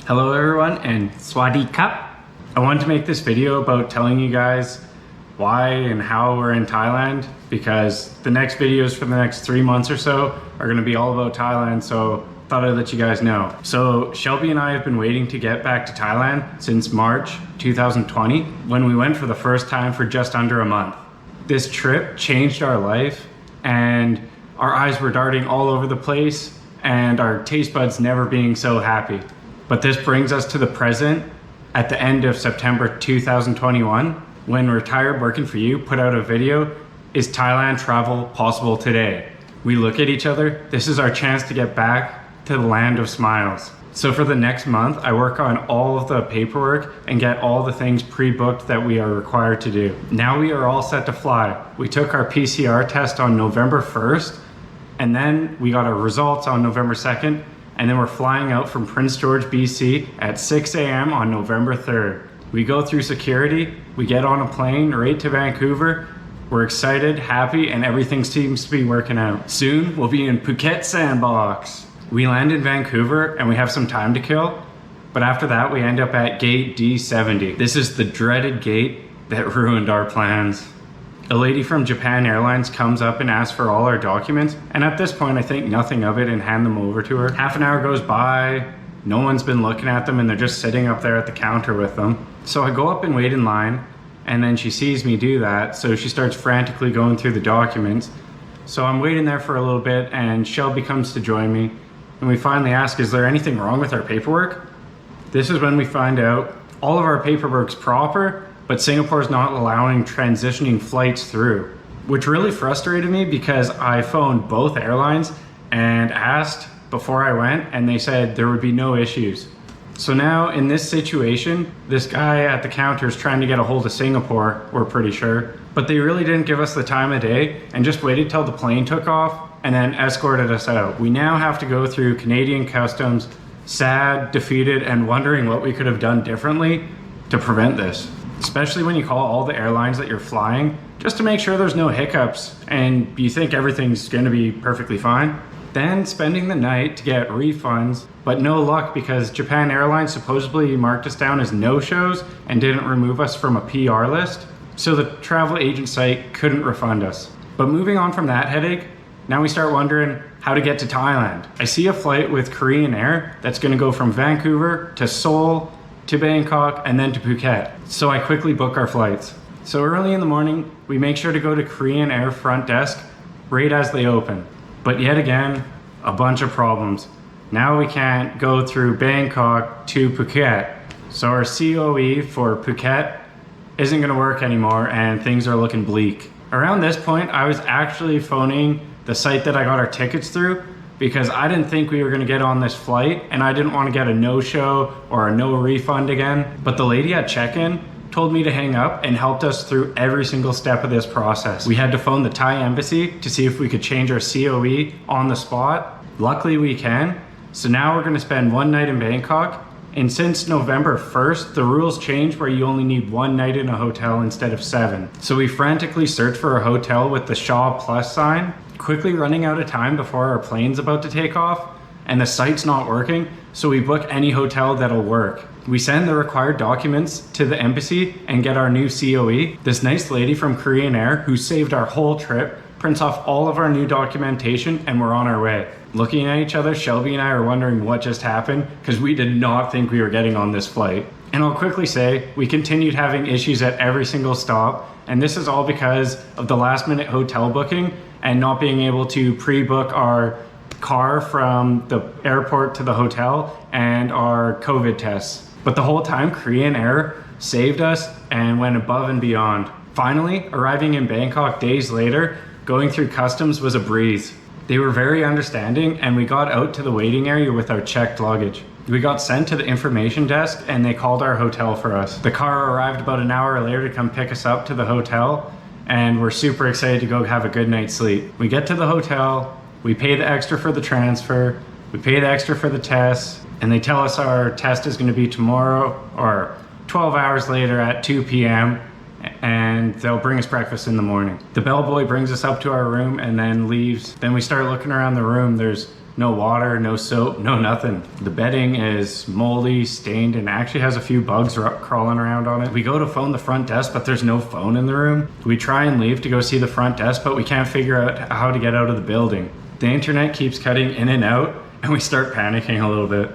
Hello everyone and Swadee Cup. I wanted to make this video about telling you guys why and how we're in Thailand, because the next videos for the next 3 months or so are going to be all about Thailand, so thought I'd let you guys know. So Shelby and I have been waiting to get back to Thailand since March 2020 when we went for the first time for just under a month. This trip changed our life and our eyes were darting all over the place and our taste buds never being so happy. But this brings us to the present at the end of September 2021 when Retired Working For You put out a video, "Is Thailand travel possible today?" We look at each other, this is our chance to get back to the land of smiles. So for the next month, I work on all of the paperwork and get all the things pre-booked that we are required to do. Now we are all set to fly. We took our PCR test on November 1st, and then we got our results on November 2nd, and then we're flying out from Prince George, BC at 6 a.m. on November 3rd. We go through security, we get on a plane right to Vancouver. We're excited, happy, and everything seems to be working out. Soon, we'll be in Phuket Sandbox. We land in Vancouver and we have some time to kill, but after that we end up at gate D70. This is the dreaded gate that ruined our plans. A lady from Japan Airlines comes up and asks for all our documents, and at this point I think nothing of it and hand them over to her. Half an hour goes by, no one's been looking at them and they're just sitting up there at the counter with them. So I go up and wait in line, and then she sees me do that, so she starts frantically going through the documents. So I'm waiting there for a little bit and Shelby comes to join me, and we finally ask, is there anything wrong with our paperwork? This is when we find out all of our paperwork's proper, but Singapore's not allowing transitioning flights through, which really frustrated me because I phoned both airlines and asked before I went, and they said there would be no issues. So now in this situation, this guy at the counter is trying to get a hold of Singapore, we're pretty sure, but they really didn't give us the time of day and just waited till the plane took off and then escorted us out. We now have to go through Canadian customs, sad, defeated, and wondering what we could have done differently to prevent this. Especially when you call all the airlines that you're flying, just to make sure there's no hiccups and you think everything's gonna be perfectly fine. Then spending the night to get refunds, but no luck because Japan Airlines supposedly marked us down as no-shows and didn't remove us from a PR list, so the travel agent site couldn't refund us. But moving on from that headache, now we start wondering how to get to Thailand. I see a flight with Korean Air that's gonna go from Vancouver to Seoul, to Bangkok, and then to Phuket. So I quickly book our flights. So early in the morning, we make sure to go to Korean Air front desk right as they open. But yet again, a bunch of problems. Now we can't go through Bangkok to Phuket. So our COE for Phuket isn't gonna work anymore and things are looking bleak. Around this point, I was actually phoning the site that I got our tickets through because I didn't think we were gonna get on this flight and I didn't wanna get a no-show or a no refund again. But the lady at check-in told me to hang up and helped us through every single step of this process. We had to phone the Thai embassy to see if we could change our COE on the spot. Luckily we can. So now we're gonna spend one night in Bangkok. And since November 1st, the rules changed where you only need one night in a hotel instead of 7. So we frantically searched for a hotel with the Shaw Plus sign, quickly running out of time before our plane's about to take off, and the site's not working, so we book any hotel that'll work. We send the required documents to the embassy and get our new COE. This nice lady from Korean Air, who saved our whole trip, prints off all of our new documentation and we're on our way. Looking at each other, Shelby and I are wondering what just happened because we did not think we were getting on this flight. And I'll quickly say, we continued having issues at every single stop, and this is all because of the last minute hotel booking and not being able to pre-book our car from the airport to the hotel and our COVID tests. But the whole time, Korean Air saved us and went above and beyond. Finally, arriving in Bangkok days later, going through customs was a breeze. They were very understanding and we got out to the waiting area with our checked luggage. We got sent to the information desk and they called our hotel for us. The car arrived about an hour later to come pick us up to the hotel, and we're super excited to go have a good night's sleep. We get to the hotel, we pay the extra for the transfer, we pay the extra for the test, and they tell us our test is gonna be tomorrow or 12 hours later at 2 p.m. and they'll bring us breakfast in the morning. The bellboy brings us up to our room and then leaves. Then we start looking around the room. There's No water, no soap, no nothing. The bedding is moldy, stained, and actually has a few bugs crawling around on it. We go to phone the front desk, but there's no phone in the room. We try and leave to go see the front desk, but we can't figure out how to get out of the building. The internet keeps cutting in and out, and we start panicking a little bit.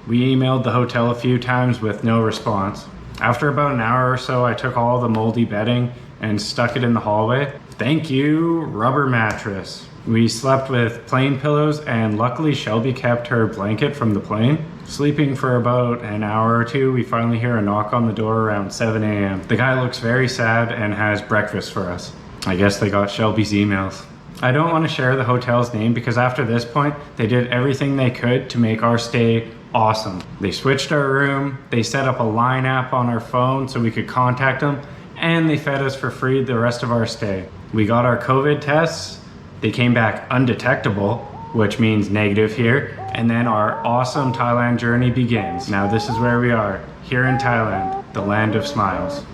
We emailed the hotel a few times with no response. After about an hour or so, I took all the moldy bedding and stuck it in the hallway. Thank you, rubber mattress. We slept with plain pillows, and luckily Shelby kept her blanket from the plane. Sleeping for about an hour or two, we finally hear a knock on the door around 7 a.m. The guy looks very sad and has breakfast for us. I guess they got Shelby's emails. I don't want to share the hotel's name because after this point, they did everything they could to make our stay awesome. They switched our room, they set up a line app on our phone so we could contact them, and they fed us for free the rest of our stay. We got our COVID tests. They came back undetectable, which means negative here, and then our awesome Thailand journey begins. Now this is where we are, here in Thailand, the land of smiles.